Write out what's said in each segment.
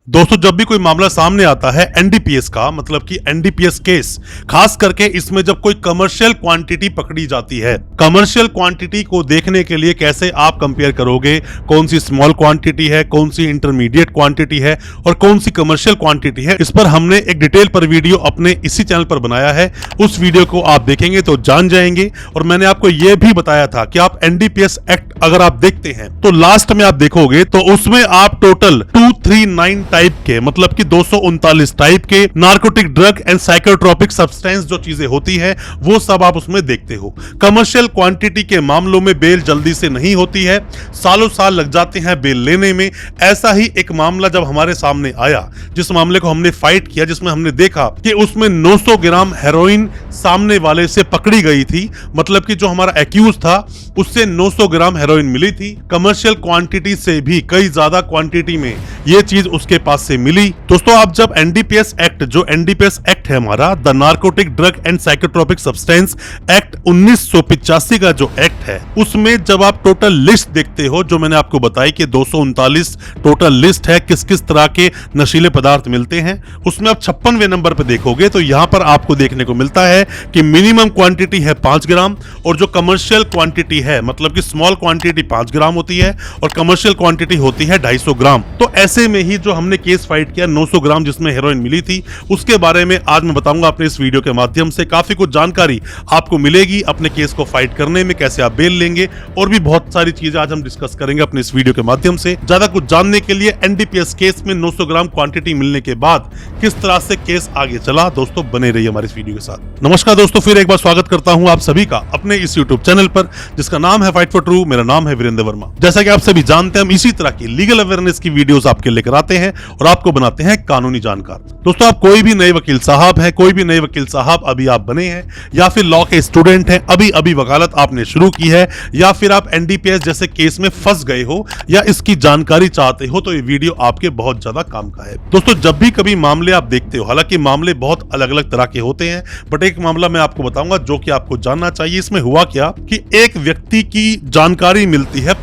दोस्तों, जब भी कोई मामला सामने आता है एनडीपीएस का, मतलब कि एनडीपीएस केस, खास करके इसमें जब कोई कमर्शियल क्वांटिटी पकड़ी जाती है, कमर्शियल क्वांटिटी को देखने के लिए कैसे आप कंपेयर करोगे, कौन सी स्मॉल क्वांटिटी है, कौन सी इंटरमीडिएट क्वांटिटी है और कौन सी कमर्शियल क्वांटिटी है, इस पर हमने एक डिटेल पर वीडियो अपने इसी चैनल पर बनाया है। उस वीडियो को आप देखेंगे तो जान जाएंगे। और मैंने आपको यह भी बताया था कि आप एनडीपीएस एक्ट अगर आप देखते हैं तो लास्ट में आप देखोगे तो उसमें आप टोटल 239 टाइप के, मतलब कि 239 टाइप के narcotic drug and psychotropic substance जो चीजें होती है वो सब आप उसमें देखते हो। कमर्शियल क्वांटिटी के मामलों में बेल जल्दी से नहीं होती है, सालों साल लग जाते हैं बेल लेने में। ऐसा ही एक मामला जब हमारे सामने आया, जिस मामले को हमने फाइट किया, जिसमें हमने देखा कि उसमें 900 ग्राम हेरोइन सामने वाले से पकड़ी गई थी, मतलब कि जो हमारा एक्यूज था उससे 900 ग्राम हेरोइन मिली थी। कमर्शियल क्वांटिटी से भी कई ज्यादा क्वांटिटी में ये चीज उसके पास से मिली। दोस्तों, आप जब एनडीपीएस एक्ट, जो एनडीपीएस एक्ट है हमारा, the narcotic drug and psychotropic substance act 1985 का जो एक्ट है, उसमें जब आप टोटल लिस्ट देखते हो, जो मैंने आपको बताई कि 239 टोटल लिस्ट है किस किस तरह के नशीले पदार्थ मिलते हैं, उसमें आप 56वें नंबर पर देखोगे तो यहां पर आपको देखने को मिलता है कि मिनिमम क्वांटिटी है 5 ग्राम और जो कमर्शियल क्वांटिटी है, मतलब कि स्मॉल क्वांटिटी 5 ग्राम होती है और कमर्शियल क्वांटिटी होती है 250 ग्राम। तो ऐसे में ही जो हमने केस फाइट किया 900 ग्राम जिसमें हेरोइन मिली थी, उसके बारे में आज मैं बताऊंगा अपने इस वीडियो के माध्यम से। काफी कुछ जानकारी आपको मिलेगी अपने केस को फाइट करने में, कैसे आप बेल लेंगे और भी बहुत सारी चीजें आज हम डिस्कस करेंगे अपने इस वीडियो के माध्यम से। ज्यादा कुछ जानने के लिए एनडीपीएस केस में 900 ग्राम क्वांटिटी मिलने के बाद किस तरह से केस आगे चला, दोस्तों बने रहिए हमारे इस वीडियो के साथ। नमस्कार दोस्तों, फिर एक बार स्वागत करता हूं आप सभी का अपने इस यूट्यूब चैनल पर जिसका नाम है फाइट फॉर ट्रू। मेरा नाम है वीरेंद्र वर्मा। जैसा कि आप सभी जानते हैं, हम इसी तरह की लीगल अवेयरनेस की वीडियोस आपके लेकर आते हैं और आपको बनाते हैं कानूनी जानकार। दोस्तों, आप कोई भी नए वकील साहब हैं, कोई भी नए वकील साहब अभी आप बने हैं, या फिर लॉ के स्टूडेंट हैं, अभी अभी वकालत आपने शुरू की है, या फिर आप एनडीपीएस जैसे केस में फंस गए हो या इसकी जानकारी चाहते हो, तो ये वीडियो आपके बहुत ज्यादा काम का है। दोस्तों, जब भी कभी मामले आप देखते हो, हालांकि मामले बहुत अलग अलग तरह के होते हैं, बट एक मामला मैं आपको बताऊंगा जो कि आपको जानना चाहिए। इसमें हुआ क्या कि एक व्यक्ति की जानकारी मिलती है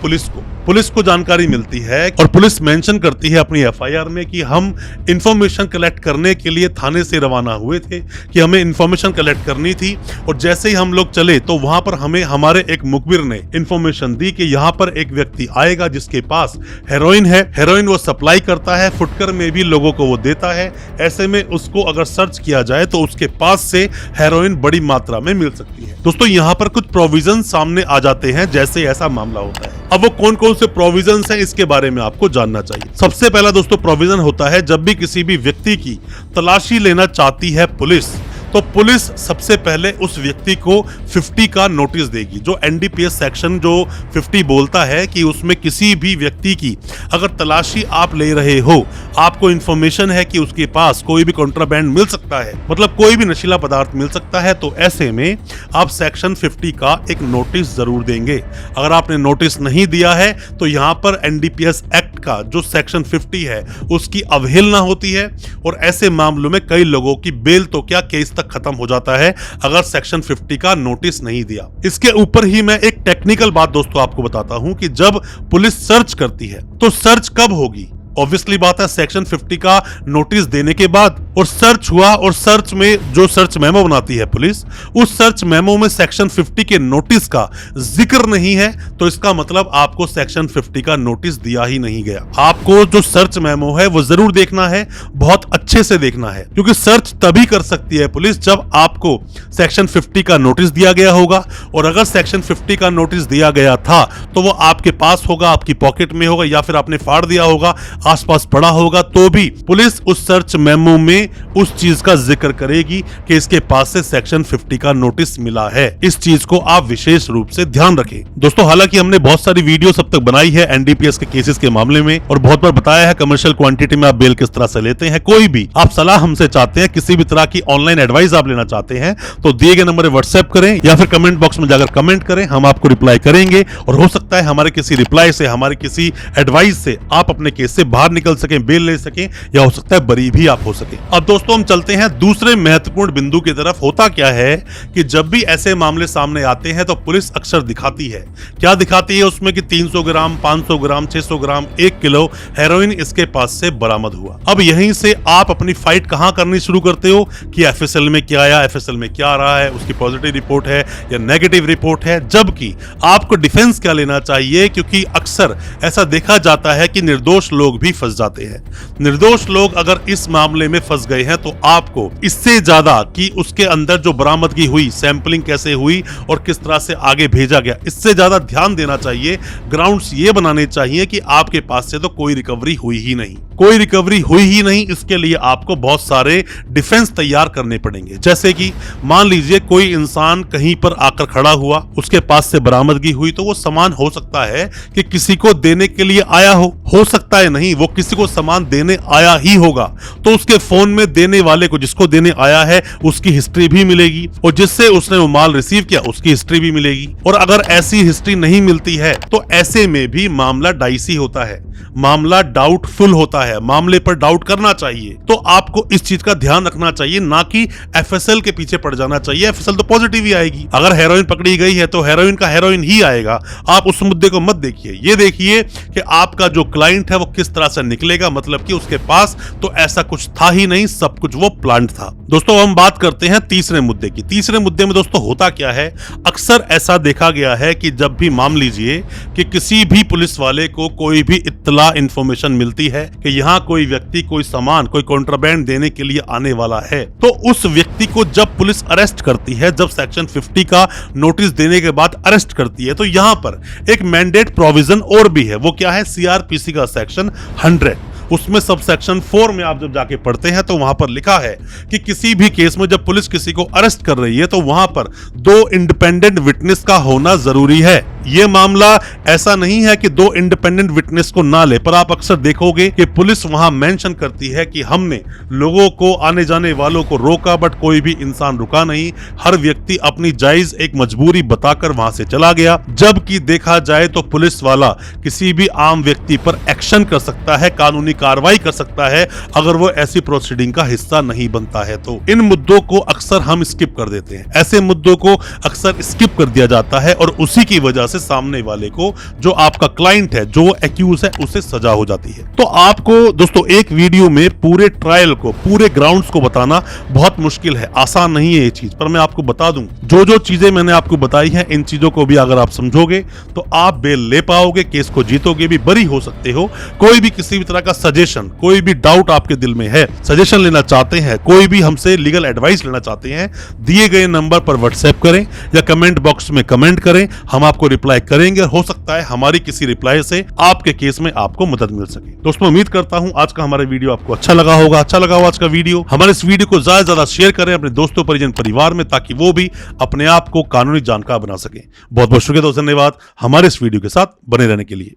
पुलिस को जानकारी मिलती है और पुलिस मेंशन करती है अपनी एफआईआर में कि हम इंफॉर्मेशन कलेक्ट करने के लिए थाने से रवाना हुए थे, कि हमें इंफॉर्मेशन कलेक्ट करनी थी। और जैसे ही हम लोग चले तो वहां पर हमें हमारे एक मुखबिर ने इंफॉर्मेशन दी कि यहाँ पर एक व्यक्ति आएगा जिसके पास हेरोइन है, हेरोइन वो सप्लाई करता है, फुटकर में भी लोगों को वो देता है। ऐसे में उसको अगर सर्च किया जाए तो उसके पास से हेरोइन बड़ी मात्रा में मिल सकती है। दोस्तों, यहाँ पर कुछ प्रोविजन सामने आ जाते हैं जैसे ऐसा मामला होता है। अब वो कौन कौन से प्रोविजंस हैं इसके बारे में आपको जानना चाहिए। सबसे पहला दोस्तों प्रोविजन होता है, जब भी किसी भी व्यक्ति की तलाशी लेना चाहती है पुलिस, तो पुलिस सबसे पहले उस व्यक्ति को 50 का नोटिस देगी। जो एनडीपीएस सेक्शन जो 50 बोलता है कि उसमें किसी भी व्यक्ति की अगर तलाशी आप ले रहे हो, आपको इंफॉर्मेशन है कि उसके पास कोई भी कॉन्ट्राबैंड मिल सकता है, मतलब कोई भी नशीला पदार्थ मिल सकता है, तो ऐसे में आप सेक्शन 50 का एक नोटिस जरूर देंगे। अगर आपने नोटिस नहीं दिया है तो यहाँ पर एनडीपीएस एक्ट का जो सेक्शन 50 है उसकी अवहेलना होती है और ऐसे मामलों में कई लोगों की बेल तो क्या केस खत्म हो जाता है अगर सेक्शन 50 का नोटिस नहीं दिया। इसके ऊपर ही मैं एक टेक्निकल बात दोस्तों आपको बताता हूं कि जब पुलिस सर्च करती है तो सर्च कब होगी। ऑब्वियसली बात है, सेक्शन 50 का नोटिस देने के बाद और सर्च हुआ, और सर्च में जो सर्च मेमो बनाती है पुलिस, उस सर्च मेमो में सेक्शन 50 के नोटिस का जिक्र नहीं है, तो इसका मतलब आपको सेक्शन 50 का नोटिस दिया ही नहीं गया। आपको जो सर्च मेमो है वो जरूर देखना है, बहुत अच्छे से देखना है, क्योंकि सर्च तभी कर सकती है पुलिस जब आपको सेक्शन 50 का नोटिस दिया गया होगा। और अगर सेक्शन 50 का नोटिस दिया गया था तो वो आपके पास होगा, आपकी पॉकेट में होगा, या फिर आपने फाड़ दिया होगा, आसपास पड़ा होगा, तो भी पुलिस उस सर्च मेमो में उस चीज का जिक्र करेगी कि इसके पास से सेक्शन 50 का नोटिस मिला है। इस चीज को आप विशेष रूप से ध्यान रखें। दोस्तों, हालांकि हमने बहुत सारी वीडियो अब तक बनाई है एनडीपीएस के केसेस के मामले में और बहुत बार बताया है कमर्शियल क्वांटिटी में आप बेल किस तरह से लेते हैं। कोई भी भी आप सलाह हमसे चाहते हैं, किसी भी तरह की ऑनलाइन एडवाइस आप लेना चाहते हैं, तो दिए गए नंबर पर व्हाट्सएप करें या फिर कमेंट बॉक्स में जाकर कमेंट करें, हम आपको रिप्लाई करेंगे। और हो सकता है हमारे किसी रिप्लाई से, हमारे किसी एडवाइस से आप अपने केस से बाहर निकल सकें, बेल ले सकें, या हो सकता है बरी भी आप हो सकें। अब दोस्तों हम चलते हैं दूसरे महत्वपूर्ण बिंदु की तरफ। होता क्या है कि जब भी ऐसे मामले सामने आते हैं तो पुलिस अक्सर दिखाती है, क्या दिखाती है उसमें कि 300 ग्राम, 500 ग्राम, 600 ग्राम, 1 किलो हेरोइन इसके पास से बरामद हुआ। अब यहीं से आप अपनी फाइट कहां करनी शुरू करते हो कि एफएसएल में क्या आया, एफएसएल में क्या आ रहा है, उसकी पॉजिटिव रिपोर्ट है या नेगेटिव रिपोर्ट है, जबकि आपको डिफेंस क्या लेना चाहिए, क्योंकि अक्सर ऐसा देखा जाता है कि निर्दोष लोग भी फंस जाते हैं। निर्दोष लोग अगर इस मामले में फंस गए हैं तो आपको इससे ज्यादा कि उसके अंदर जो बरामदगी हुई, सैंपलिंग कैसे हुई और किस तरह से आगे भेजा गया, इससे ज्यादा ध्यान देना चाहिए। ग्राउंड्स ये बनाने चाहिए कि आपके पास से तो कोई रिकवरी हुई ही नहीं, कोई रिकवरी हुई ही नहीं। इसके लिए आपको बहुत सारे डिफेंस तैयार करने पड़ेंगे। जैसे कि मान लीजिए कोई इंसान कहीं पर आकर खड़ा हुआ, उसके पास से बरामदगी हुई, तो वो सामान हो सकता है कि किसी को देने के लिए आया हो सकता है नहीं, वो किसी को सामान देने आया ही होगा, तो उसके फोन में देने वाले को, जिसको देने आया है, उसकी हिस्ट्री भी मिलेगी और जिससे उसने वो माल रिसीव किया उसकी हिस्ट्री भी मिलेगी। और अगर ऐसी हिस्ट्री नहीं मिलती है तो ऐसे में भी मामला डाइसी होता है, मामला डाउटफुल होता है, मामले पर डाउट करना चाहिए। तो आपको इस चीज का ध्यान रखना चाहिए, ना कि एफएसएल के पीछे पड़ जाना चाहिए। एफएसएल तो पॉजिटिव ही आएगी, अगर हेरोइन पकड़ी गई है तो हेरोइन का हेरोइन ही आएगा। आप उस मुद्दे को मत देखिए, ये देखिए कि आपका जो क्लाइंट है वो किस तरह से निकलेगा, मतलब कि उसके पास तो ऐसा कुछ था ही नहीं, सब कुछ वो प्लांट था। दोस्तों हम बात करते हैं तीसरे मुद्दे की। तीसरे मुद्दे में दोस्तों होता क्या है, अक्सर ऐसा देखा गया है कि जब भी मान लीजिए कि किसी भी पुलिस वाले को कोई भी इत्तला, इंफॉर्मेशन मिलती है कि यहाँ कोई व्यक्ति कोई सामान, कोई कॉन्ट्राबैंड देने के लिए आने वाला है, तो उस व्यक्ति को जब पुलिस अरेस्ट करती है, जब सेक्शन 50 का नोटिस देने के बाद अरेस्ट करती है, तो यहाँ पर एक मैंडेट प्रोविजन और भी है। वो क्या है, सीआरपीसी का सेक्शन 100, उसमें सब सेक्शन 4 में आप जब जाके पढ़ते हैं तो वहां पर लिखा है कि किसी भी केस में जब पुलिस किसी को अरेस्ट कर रही है तो वहां पर 2 इंडिपेंडेंट विटनेस का होना जरूरी है। यह मामला ऐसा नहीं है कि 2 इंडिपेंडेंट विटनेस को ना ले, पर आप अक्सर देखोगे कि पुलिस वहां मेंशन करती है कि हमने लोगों को, आने जाने वालों को रोका, बट कोई भी इंसान रुका नहीं, हर व्यक्ति अपनी जायज एक मजबूरी बताकर वहां से चला गया। जबकि देखा जाए तो पुलिस वाला किसी भी आम व्यक्ति पर एक्शन कर सकता है, कानूनी कार्रवाई कर सकता है, अगर वो ऐसी प्रोसीडिंग का हिस्सा नहीं बनता है। तो इन मुद्दों को अक्सर हम स्किप कर देते हैं, ऐसे मुद्दों को अक्सर स्किप कर दिया जाता है और उसी की वजह से सामने वाले को, जो आपका क्लाइंट है, जो एक्यूज है, उसे सजा हो जाती है। तो आपको दोस्तों एक वीडियो में पूरे ट्रायल को, पूरे ग्राउंड्स को बताना बहुत मुश्किल है, आसान नहीं है ये चीज, पर मैं आपको बता दूं, जो जो चीजें मैंने आपको बताई हैं, इन चीजों को भी अगर आप समझोगे तो आप बेल ले पाओगे, केस को जीतोगे भी, बरी हो सकते हो। कोई भी किसी भी तरह का सजेशन, कोई भी डाउट आपके दिल में है, सजेशन लेना चाहते हैं, कोई भी हमसे लीगल एडवाइस लेना चाहते हैं, दिए गए नंबर पर व्हाट्सएप करें या कमेंट बॉक्स में कमेंट करें, हम आपको रिप्लाई करेंगे। हो सकता है हमारी किसी रिप्लाई से आपके केस में आपको मदद मिल सके। दोस्तों उम्मीद करता हूं आज का हमारा वीडियो आपको अच्छा लगा होगा। अच्छा लगा हो आज का वीडियो, हमारे इस वीडियो को ज्यादा से ज्यादा शेयर करें अपने दोस्तों, परिजन, परिवार में, ताकि वो भी अपने आप को कानूनी जानकार बना सके। बहुत बहुत शुक्रिया दोस्तों, धन्यवाद हमारे इस वीडियो के साथ बने रहने के लिए।